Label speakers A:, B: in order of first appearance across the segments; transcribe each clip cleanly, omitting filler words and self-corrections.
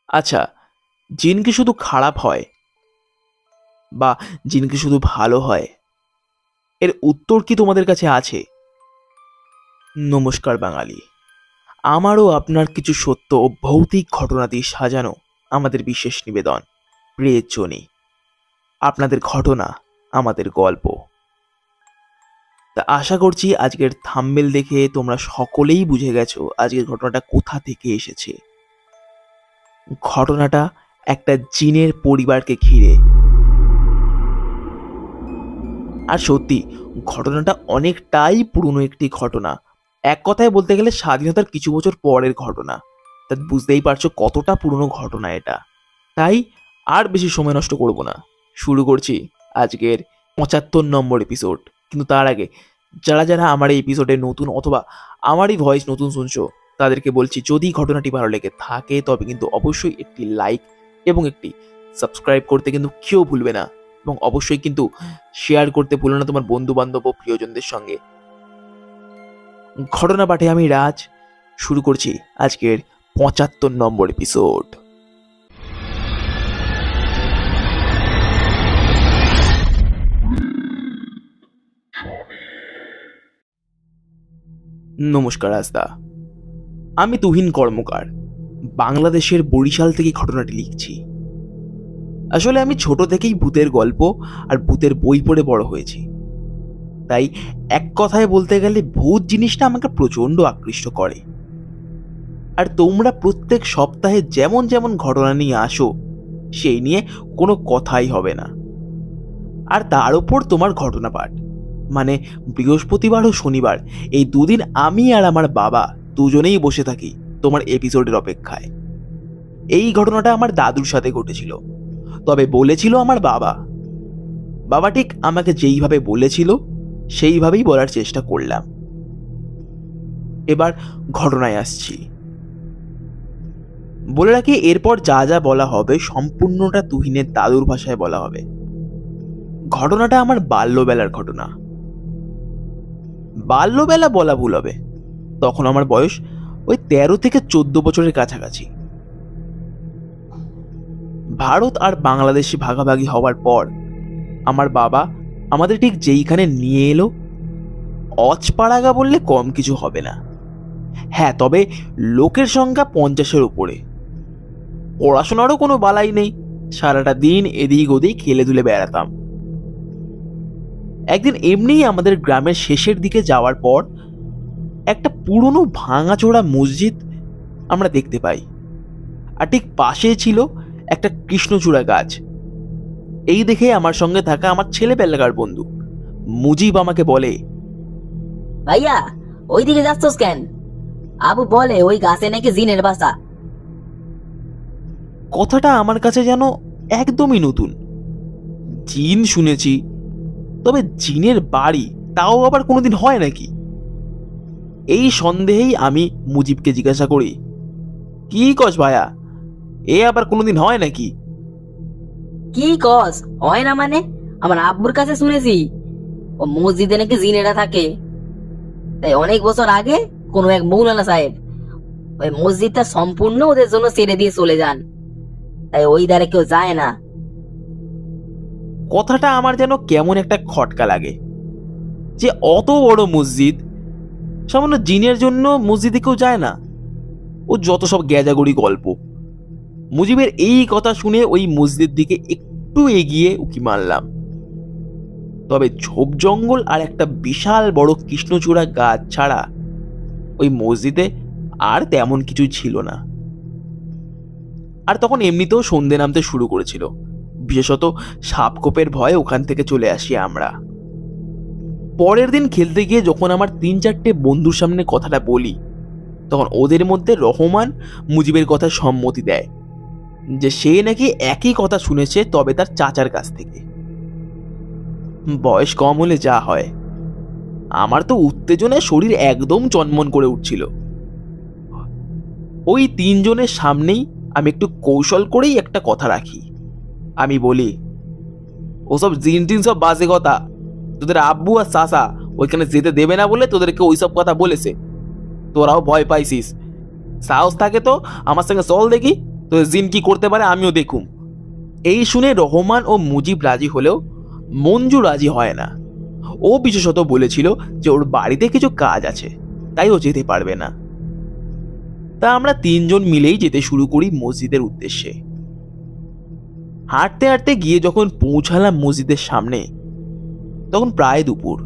A: আচ্ছা, জিন কি শুধু খারাপ হয় বা জিন কি শুধু ভালো হয়? এর উত্তর কি তোমাদের কাছে আছে? নমস্কার বাঙালি, আমারও আপনার কিছু সত্য ও ভৌতিক ঘটনা দিয়ে সাজানো আমাদের বিশেষ নিবেদন প্রিয় জনি। আপনাদের ঘটনা আমাদের গল্প। তা আশা করছি আজকের থাম্বনেল দেখে তোমরা সকলেই বুঝে গেছো আজকের ঘটনাটা কোথা থেকে এসেছে। ঘটনাটা একটা জিনের পরিবারকে ঘিরে। আর সত্যি ঘটনাটা অনেকটাই পুরনো একটি ঘটনা। এক কথায় বলতে গেলে স্বাধীনতার কিছু বছর পরের ঘটনা। তা বুঝতেই পারছো কতটা পুরনো ঘটনা এটা। তাই আর বেশি সময় নষ্ট করব না, শুরু করছি আজকের ৭৫ নম্বর এপিসোড। কিন্তু তার আগে যারা যারা আমার এই এপিসোডে নতুন অথবা আমারই ভয়েস নতুন শুনছো তাদেরকে বলছি, যদি ঘটনাটি ভালো লেগে থাকে তবে কিন্তু অবশ্যই একটি লাইক এবং একটি সাবস্ক্রাইব করতে কিন্তু কেউ ভুলবে না, এবং অবশ্যই কিন্তু শেয়ার করতে ভুলো না তোমার বন্ধু বান্ধব ও প্রিয়জনদের সঙ্গে। ঘটনা পাঠে আমি রাজ, শুরু করছি আজকের ৭৫ নম্বর এপিসোড। নমস্কার রাজদা, আমি তুহিন কর্মকার, বাংলাদেশের বরিশাল থেকে ঘটনাটি লিখছি। আসলে আমি ছোট থেকেই ভূতের গল্প আর ভূতের বই পড়ে বড় হয়েছি। তাই এক কথায় বলতে গেলে ভূত জিনিসটা আমাকে প্রচণ্ড আকৃষ্ট করে। আর তোমরা প্রত্যেক সপ্তাহে যেমন যেমন ঘটনা নিয়ে আসো সেই নিয়ে কোনো কথাই হবে না। আর তার উপর তোমার ঘটনা পাঠ, মানে বৃহস্পতিবার ও শনিবার এই দুদিন আমি আর আমার বাবা দুজনেই বসে থাকি তোমার এপিসোডের অপেক্ষায়। এই ঘটনাটা আমার দাদুর সাথে ঘটেছিল, তবে বলেছিল আমার বাবা। বাবা ঠিক আমাকে যেইভাবে বলেছিল সেইভাবেই বলার চেষ্টা করলাম। এবার ঘটনায় আসছি। বলে রাখি, এরপর যা যা বলা হবে সম্পূর্ণটা তুহিনের দাদুর ভাষায় বলা হবে। ঘটনাটা আমার বাল্যবেলার ঘটনা। বাল্যবেলা বলা ভুল হবে, তখন আমার বয়স ওই ১৩ থেকে ১৪ বছরের কাছাকাছি। ভারত আর বাংলাদেশে ভাগাভাগি হওয়ার পর আমার বাবা আমাদের ঠিক যেইখানে নিয়ে এলো, অজপাড়াগা বললে কম কিছু হবে না। হ্যাঁ, তবে লোকের সংখ্যা ৫০-এর উপরে। পড়াশোনারও কোনো বালাই নেই, সারাটা দিন এদিক ওদিক খেলে ধুলে বেড়াতাম। একদিন এমনিই আমাদের গ্রামের শেষের দিকে যাওয়ার পর একটা পুরনো ভাঙাচোরা মসজিদ আমরা দেখতে পাই, আর ঠিক পাশে ছিল একটা কৃষ্ণচূড়া গাছ। এই দেখে আমার সঙ্গে থাকা আমার ছেলেবেলাকার বন্ধু মুজিব আমাকে বলে,
B: ভাইয়া ওইদিকে যাচ্ছস কেন? আবু বলে ওই গাছে নাকি জিনের বাসা।
A: কথাটা আমার কাছে যেন একদমই নতুন। জিন শুনেছি, তবে জিনের বাড়ি তাও আবার কোনোদিন হয় নাকি? এই সন্দেহেই আমি মুজিবকে জিজ্ঞাসা করি, কি কস ভাইয়া, এ আবার কোনোদিন হয় নাকি?
B: কি কস হয় না মানে? আমার আব্বুর কাছে শুনেছি ও মসজিদে নাকি জিনেরা থাকে। তাই অনেক বছর আগে কোনো এক মৌলানা সাহেব ওই মসজিদটা সম্পূর্ণ ওদের জন্য ছেড়ে দিয়ে চলে যান, তাই ওই ধারে কেউ যায় না।
A: কথাটা আমার যেন কেমন একটা খটকা লাগে, যে অত বড় মসজিদ সামান্য জিনের জন্য মসজিদে কেউ যায় না। ও যত সব গ্যাজাগড়ি গল্প। মুজিবের এই কথা শুনে ওই মসজিদের দিকে একটু এগিয়ে উকি মারলাম, তবে ঝোপ জঙ্গল আর একটা বিশাল বড় কৃষ্ণচূড়া গাছ ছাড়া ওই মসজিদে আর তেমন কিছু ছিল না। আর তখন এমনিতেও সন্ধে নামতে শুরু করেছিল, বিশেষত সাপখোপের ভয়ে ওখান থেকে চলে আসি আমরা। পরের দিন খেলতে গিয়ে যখন আমার ৩-৪টে বন্ধুর সামনে কথাটা বলি, তখন ওদের মধ্যে রহমান মুজিবের কথা সম্মতি দেয় যে সে নাকি একই কথা শুনেছে, তবে তার চাচার কাছ থেকে। বয়স কম হলে যা হয়, আমার তো উত্তেজনায় শরীর একদম চনমন করে উঠছিল। ওই ৩ জনের সামনেই আমি একটু কৌশল করেই একটা কথা রাখি। আমি বলি, ওসব জিন টিন সব বাজে কথা, তোদের আব্বু আর চাচা ওইখানে যেতে দেবে না বলে তোদেরকে ওইসব কথা বলেছে, তোরাও ভয় পাইছিস। সাহস থাকে তো আমার সঙ্গে চল দেখি, তো জিন কি করতে পারে আমিও দেখুম। এই শুনে রহমান ও মুজিব রাজি হলেও মঞ্জু রাজি হয় না। ও বিশেষত বলেছিল যে ওর বাড়িতে কিছু কাজ আছে, তাই ও যেতে পারবে না। তা আমরা তিনজন মিলেই যেতে শুরু করি মসজিদের উদ্দেশ্যে। হাঁটতে হাঁটতে গিয়ে যখন পৌঁছালাম মসজিদের সামনে, তখন প্রায় দুপুর।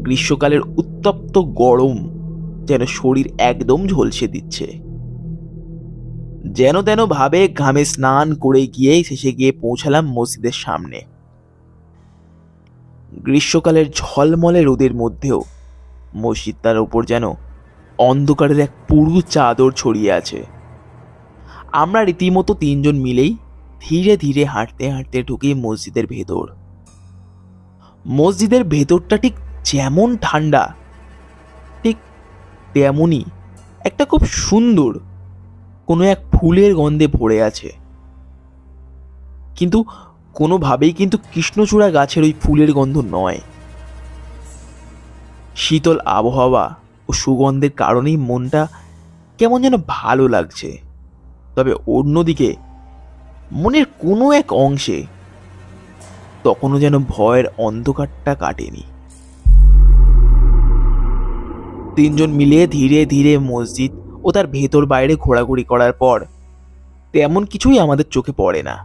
A: গ্রীষ্মকালের উত্তপ্ত গরম যেন শরীর একদম ঝলসে দিচ্ছে। যেন তেন ভাবে ঘামে স্নান করে শেষে গিয়ে পৌঁছালাম মসজিদের সামনে। গ্রীষ্মকালের ঝলমলে রোদের মধ্যেও মসজিদটার ওপর যেন অন্ধকারের এক পুরু চাদর ছড়িয়ে আছে। আমরা রীতিমতো তিনজন মিলেই ধীরে ধীরে হাঁটতে হাঁটতে ঢুকি মসজিদের ভেতর। মসজিদের ভেতরটা ঠিক যেমন ঠান্ডা, ঠিক তেমনই একটা খুব সুন্দর কোনো এক ফুলের গন্ধে ভরে আছে। কিন্তু কোনোভাবেই কিন্তু কৃষ্ণচূড়া গাছের ওই ফুলের গন্ধ নয়। শীতল আবহাওয়া ও সুগন্ধের কারণেই মনটা কেমন যেন ভালো লাগছে। তবে অন্যদিকে মনের কোনো এক অংশে তখনও যেন ভয়ের অন্ধকারটা কাটেনি। তিনজন মিলে ধীরে ধীরে মসজিদ ও তার ভেতর বাইরে ঘোরাঘুরি করার পর তেমন কিছুই আমাদের চোখে পড়ে না।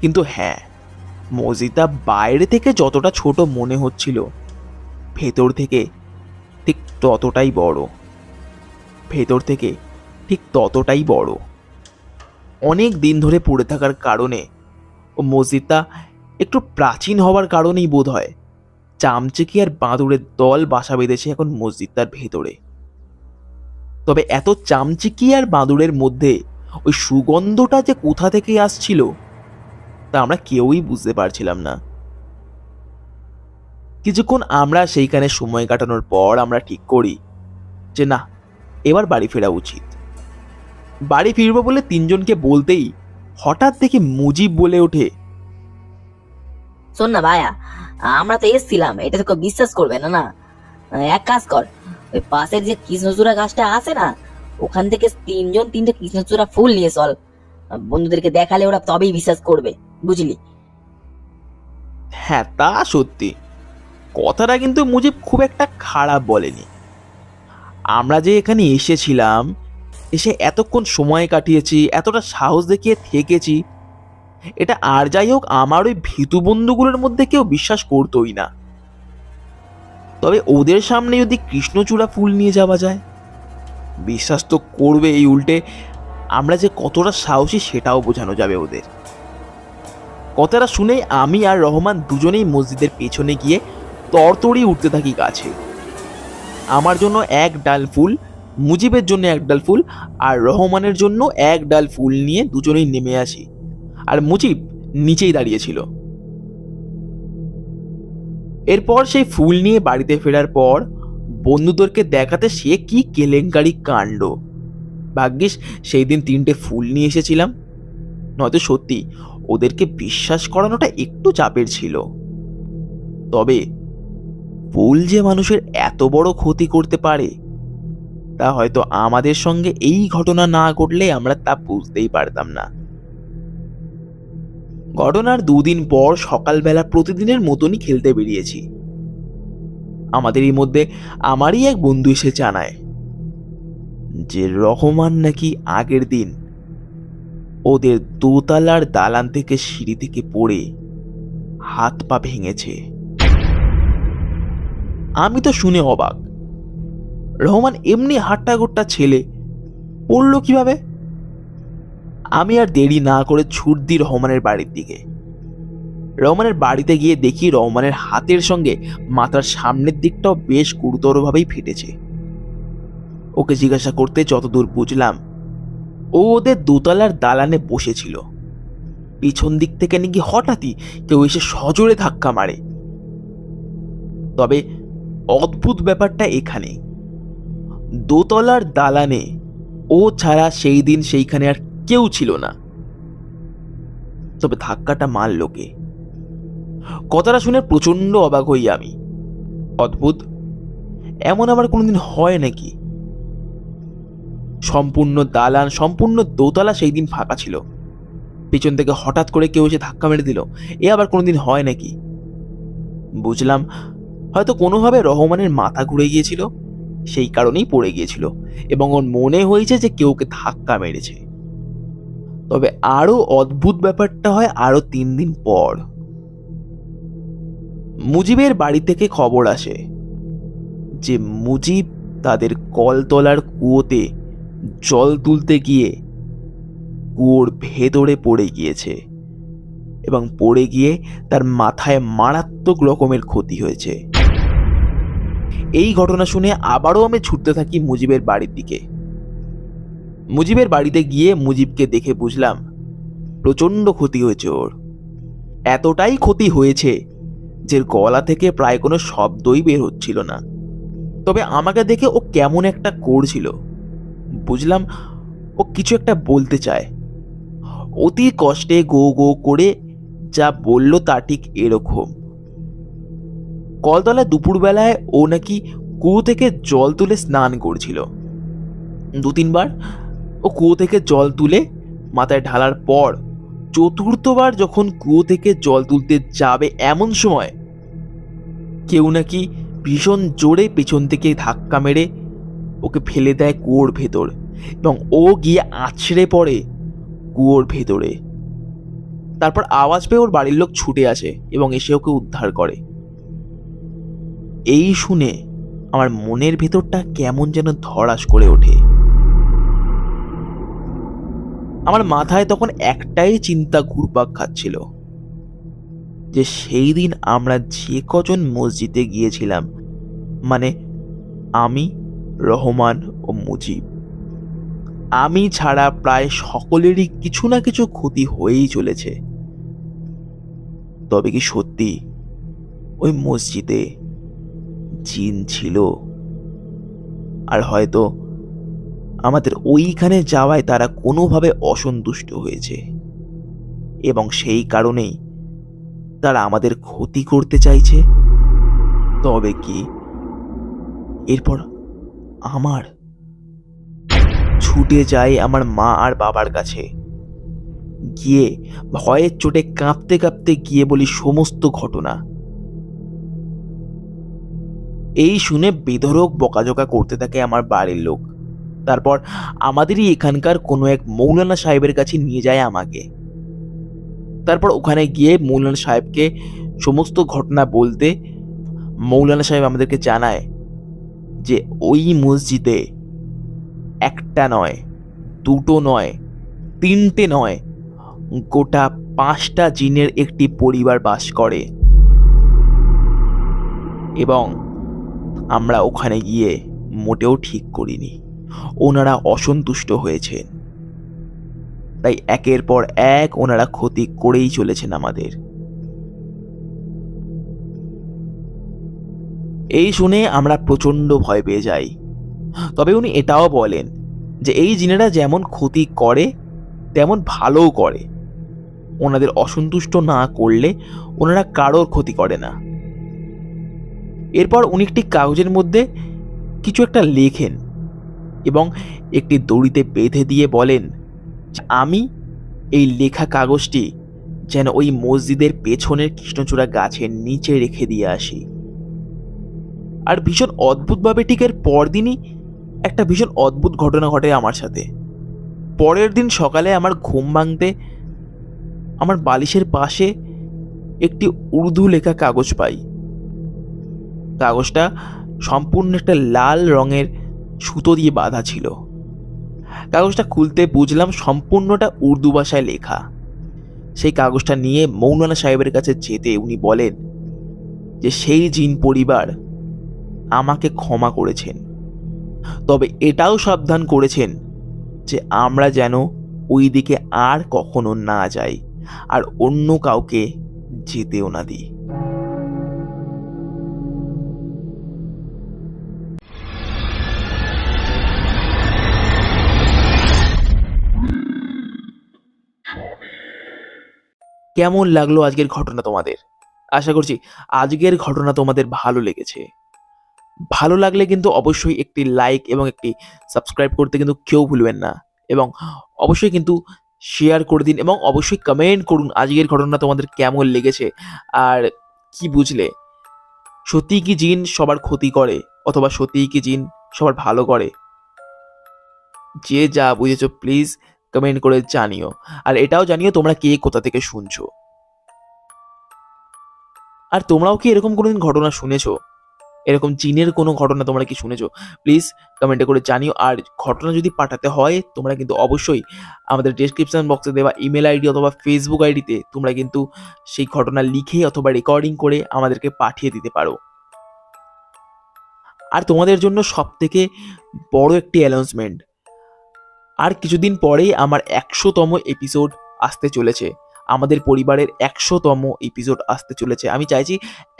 A: কিন্তু হ্যাঁ, মসজিদটা বাইরে থেকে যতটা ছোট মনে হচ্ছিল, ভেতর থেকে ঠিক ততটাই বড়। ভেতর থেকে ঠিক ততটাই বড়। অনেক দিন ধরে পড়ে থাকার কারণে ও মসজিদটা একটু প্রাচীন হওয়ার কারণেই বোধ হয় চামচিকি আর বাঁদুড়ের দল বাসা বেঁধেছে এখন মসজিদটার ভেতরে। তবে এত চামচিকি আর বাঁদুড়ের মধ্যে ওই সুগন্ধটা যে কোথা থেকে আসছিল তা আমরা কেউই বুঝতে পারছিলাম না। কিছুক্ষণ আমরা সেইখানে সময় কাটানোর পর আমরা ঠিক করি যে না, এবার বাড়ি ফেরা উচিত। বাড়ি ফিরবো বলে তিনজনকে বলতেই হঠাৎ দেখি মুজিব বলে ওঠে,
B: শোন না ভাইয়া, আমরা তো এসছিলাম, এটা তো কেউ বিশ্বাস করবে না। না, এক কাজ কর, ওই পাশের যে কৃষ্ণচূড়া গাছটা আছে না, ওখান থেকে তিনজন তিনটে কৃষ্ণচূড়া ফুল নিয়ে চল। বন্ধুদেরকে দেখালে ওরা তবেই বিশ্বাস করবে, বুঝলি?
A: হ্যাঁ তা সত্যি। কথাটা কিন্তু মুজিব খুব একটা খারাপ বলেনি। আমরা যে এখানে এসেছিলাম, এসে এতক্ষণ সময় কাটিয়েছি, এতটা সাহস দেখিয়ে থেকেছি, এটা আর যাই হোক আমার ওই ভীতু বন্ধুগুলোর মধ্যে কেউ বিশ্বাস করতোই না। তবে ওদের সামনে যদি কৃষ্ণচূড়া ফুল নিয়ে যাওয়া যায়, বিশ্বাস তো করবে। এই উল্টে আমরা যে কতটা সাহসী সেটাও বোঝানো যাবে ওদের। কথাটা শুনে আমি আর রহমান দুজনেই মসজিদের পেছনে গিয়ে তরতরি উঠতে থাকি গাছে। আমার জন্য এক ডাল ফুল, মুজিবের জন্য এক ডাল ফুল, আর রহমানের জন্য এক ডাল ফুল নিয়ে দুজনেই নেমে আসি। আর মুজিব নিচেই দাঁড়িয়েছিল। এরপর সেই ফুল নিয়ে বাড়িতে ফেরার পর বন্ধুদেরকে দেখাতে সে কি কেলেঙ্কারি কাণ্ড। ভাগ্যিস সেই দিন তিনটে ফুল নিয়ে এসেছিলাম, নয়তো সত্যি ওদেরকে বিশ্বাস করানোটা একটু চাপের ছিল। তবে ফুল যে মানুষের এত বড় ক্ষতি করতে পারে তা হয়তো আমাদের সঙ্গে এই ঘটনা না ঘটলে আমরা তা বুঝতেই পারতাম না। ঘটনার দুদিন পর সকালবেলা প্রতিদিনের মতনই খেলতে বেরিয়েছি। আমাদের এই মধ্যে আমারই এক বন্ধু এসে জানায় যে রহমান নাকি আগের দিন ওদের দোতলার দালান থেকে সিঁড়ি থেকে পড়ে হাত পা ভেঙেছে। আমি তো শুনে অবাক। রহমান এমনি হাট্টা গোট্টা ছেলে, পড়লো কিভাবে? আমি আর দেরি না করে ছুট দিই রহমানের বাড়ির দিকে। রহমানের বাড়িতে গিয়ে দেখি রহমানের হাতের সঙ্গে মাথার সামনের দিকটাও বেশ গুরুতরভাবেই ফেটেছে। ওকে জিজ্ঞাসা করতে যতদূর বুঝলাম, ও ওদের দোতলার দালানে বসেছিল। পিছন দিক থেকে নাকি হঠাৎই কেউ এসে সজোরে ধাক্কা মারে। তবে অদ্ভুত ব্যাপারটা এখানে, দোতলার দালানে ও ছাড়া সেই দিন সেইখানে আর কেউ ছিল না। তবে ধাক্কাটা মারল কে? কথাটা শুনে প্রচন্ড অবাক হই আমি। অদ্ভুত, এমন আবার কোনোদিন হয় নাকি? সম্পূর্ণ দালান, সম্পূর্ণ দোতলা সেই দিন ফাঁকা ছিল। পেছন থেকে হঠাৎ করে কেউ এসে ধাক্কা মেরে দিল, এ আবার কোনোদিন হয় নাকি? বুঝলাম হয়তো কোনোভাবে রহমানের মাথা ঘুরে গিয়েছিল, সেই কারণেই পড়ে গিয়েছিল এবং ওর মনে হয়েছে যে কেউ ওকে ধাক্কা মেরেছে। তবে আরো অদ্ভুত ব্যাপারটা হয় আরো 3 দিন পর। মুজিবের বাড়ি থেকে খবর আসে যে মুজিব তাদের কলতলার কুয়োতে জল তুলতে গিয়ে কুয়োর ভেতরে পড়ে গিয়েছে এবং পড়ে গিয়ে তার মাথায় মারাত্মক রকমের ক্ষতি হয়েছে। এই ঘটনা শুনে আবারও আমি ছুটতে থাকি মুজিবের বাড়ির দিকে। মুজিবের বাড়িতে গিয়ে মুজিবকে দেখে বুঝলাম প্রচন্ড ক্ষতি হয়েছে ওর। এতটাই ক্ষতি হয়েছে যে গলা থেকে প্রায় কোনো শব্দই বের হচ্ছিল না। তবে আমাকে দেখে ও কেমন একটা করছিল, বুঝলাম ও কিছু একটা বলতে চায়। অতি কষ্টে গো গো করে যা বলল তা ঠিক এরকম, কলতলায় দুপুরবেলায় ও নাকি কুয়ো থেকে জল তুলে স্নান করছিল। 2-3 বার ও কুয়ো থেকে জল তুলে মাথায় ঢালার পর চতুর্থবার যখন কুয়ো থেকে জল তুলতে যাবে এমন সময় কেউ নাকি ভীষণ জোরে পেছন থেকে ধাক্কা মেরে ওকে ফেলে দেয় কুয়োর ভেতর এবং ও গিয়ে আছড়ে পড়ে কুয়োর ভেতরে। তারপর আওয়াজ পেয়ে ওর বাড়ির লোক ছুটে আসে এবং এসে ওকে উদ্ধার করে। এই শুনে আমার মনের ভেতরটা কেমন যেন ধড়াস করে ওঠে। আমার মাথায় তখন একটাই চিন্তা ঘুরপাক খাচ্ছিল যে সেই দিন আমরা যে কজন মসজিদে গিয়েছিলাম, মানে আমি, রহমান ও মুজিব, আমি ছাড়া প্রায় সকলেরই কিছু না কিছু ক্ষতি হয়েই চলেছে। তবে কি সত্যি ওই মসজিদে জিন ছিল? আর হয়তো আমাদের ওইখানে যাওয়ায় তারা কোনোভাবে অসন্তুষ্ট হয়েছে এবং সেই কারণেই তারা আমাদের ক্ষতি করতে চাইছে। তবে কি এরপর আমার ছুটে যাই আমার মা আর বাবার কাছে, গিয়ে ভয়ের চোটে কাঁপতে কাঁপতে গিয়ে বলি সমস্ত ঘটনা। এই শুনে বেধড়ক বকাঝকা করতে থাকে আমার বাড়ির লোক। তারপর আমাদেরই এখানকার কোনো এক মৌলানা সাহেবের কাছে নিয়ে যায় আমাকে। তারপর ওখানে গিয়ে মৌলানা সাহেবকে সমস্ত ঘটনা বলতে মৌলানা সাহেব আমাদেরকে জানায় যে ওই মসজিদে একটা নয়, দুটো নয়, তিনটে নয়, গোটা 5টা জিনের একটি পরিবার বাস করে এবং আমরা ওখানে গিয়ে মোটেও ঠিক করিনি। ওনারা অসন্তুষ্ট হয়েছেন, তাই একের পর এক ওনারা ক্ষতি করেই চলেছেন আমাদের। এই শুনে আমরা প্রচন্ড ভয় পেয়ে যাই। তবে উনি এটাও বলেন যে এই জিনেরা যেমন ক্ষতি করে তেমন ভালোও করে, ওনাদের অসন্তুষ্ট না করলে ওনারা কারোর ক্ষতি করে না। এরপর উনি একটি কাগজের মধ্যে কিছু একটা লেখেন এবং একটি দড়িতে বেঁধে দিয়ে বলেন আমি এই লেখা কাগজটি যেন ওই মসজিদের পেছনের কৃষ্ণচূড়া গাছের নিচে রেখে দিয়ে আসি। আর ভীষণ অদ্ভুতভাবে ঠিক এর পরদিনই একটা ভীষণ অদ্ভুত ঘটনা ঘটে আমার সাথে। পরের দিন সকালে আমার ঘুম ভাঙতে আমার বালিশের পাশে একটি উর্দু লেখা কাগজ পাই। কাগজটা সম্পূর্ণ একটা লাল রঙের সুতো দিয়ে বাঁধা ছিল। কাগজটা খুলতে বুঝলাম সম্পূর্ণটা উর্দু ভাষায় লেখা। সেই কাগজটা নিয়ে মৌলানা সাহেবের কাছে যেতে উনি বলেন যে সেই জিন পরিবার আমাকে ক্ষমা করেছেন, তবে এটাও সাবধান করেছেন যে আমরা যেন ওই দিকে আর কখনো না যাই আর অন্য কাউকে যেতেও না দিই। কেমন লাগলো আজকের ঘটনা তোমাদের? আশা করছি আজকের ঘটনা তোমাদের ভালো লেগেছে। ভালো লাগলে কিন্তু অবশ্যই একটি লাইক এবং একটি সাবস্ক্রাইব করতে কিন্তু কেউ ভুলবেন না, এবং অবশ্যই কিন্তু শেয়ার করে দিন এবং অবশ্যই কমেন্ট করুন আজকের ঘটনা তোমাদের কেমন লেগেছে আর কি বুঝলে। সত্যিই কি জিন সবার ক্ষতি করে, অথবা সত্যিই কি জিন সবার ভালো করে? যে যা বুঝেছো প্লিজ কমেন্ট করে জানিও, আর এটাও জানিও তোমরা কে কোথা থেকে শুনছো, আর তোমরাও কি এরকম কোনোদিন ঘটনা শুনেছো, এরকম জিনের কোনো ঘটনা তোমরা কি শুনেছো? প্লিজ কমেন্টে করে জানিও। আর ঘটনা যদি পাঠাতে হয় তোমরা কিন্তু অবশ্যই আমাদের ডেসক্রিপশন বক্সে দেওয়া ইমেল আইডি অথবা ফেসবুক আইডিতে তোমরা কিন্তু সেই ঘটনা লিখে অথবা রেকর্ডিং করে আমাদেরকে পাঠিয়ে দিতে পারো। আর তোমাদের জন্য সব থেকে বড় একটি অ্যানাউন্সমেন্ট, আর কিছুদিন পরেই আমার 100তম এপিসোড আসতে চলেছে, আমাদের পরিবারের 100তম এপিসোড আসতে চলেছে। আমি চাইছি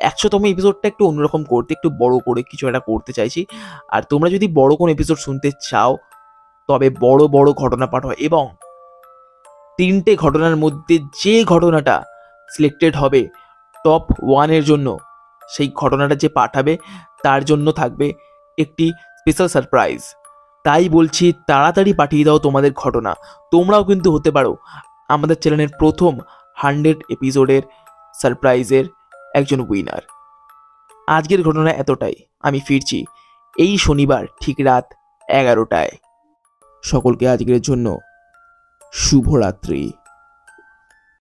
A: 100তম এপিসোডটা একটু অন্যরকম করতে, একটু বড় করে কিছু একটা করতে চাইছি। আর তোমরা যদি বড় কোনো এপিসোড শুনতে চাও তবে বড় বড় ঘটনা পাঠাও, এবং 3টে ঘটনার মধ্যে যে ঘটনাটা সিলেক্টেড হবে টপ 1-এর জন্য, সেই ঘটনাটা যে পাঠাবে তার জন্য থাকবে একটি স্পেশাল সারপ্রাইজ। তাই বলছি তাড়াতাড়ি পাঠিয়ে দাও তোমাদের ঘটনা, তোমরাও কিন্তু হতে পারো আমাদের চ্যানেলের প্রথম 100 এপিসোডের সারপ্রাইজের একজন উইনার। আজকের ঘটনা এতটাই, আমি ফিরছি এই শনিবার ঠিক রাত 11টায়। সকলকে আজকের জন্য শুভরাত্রি।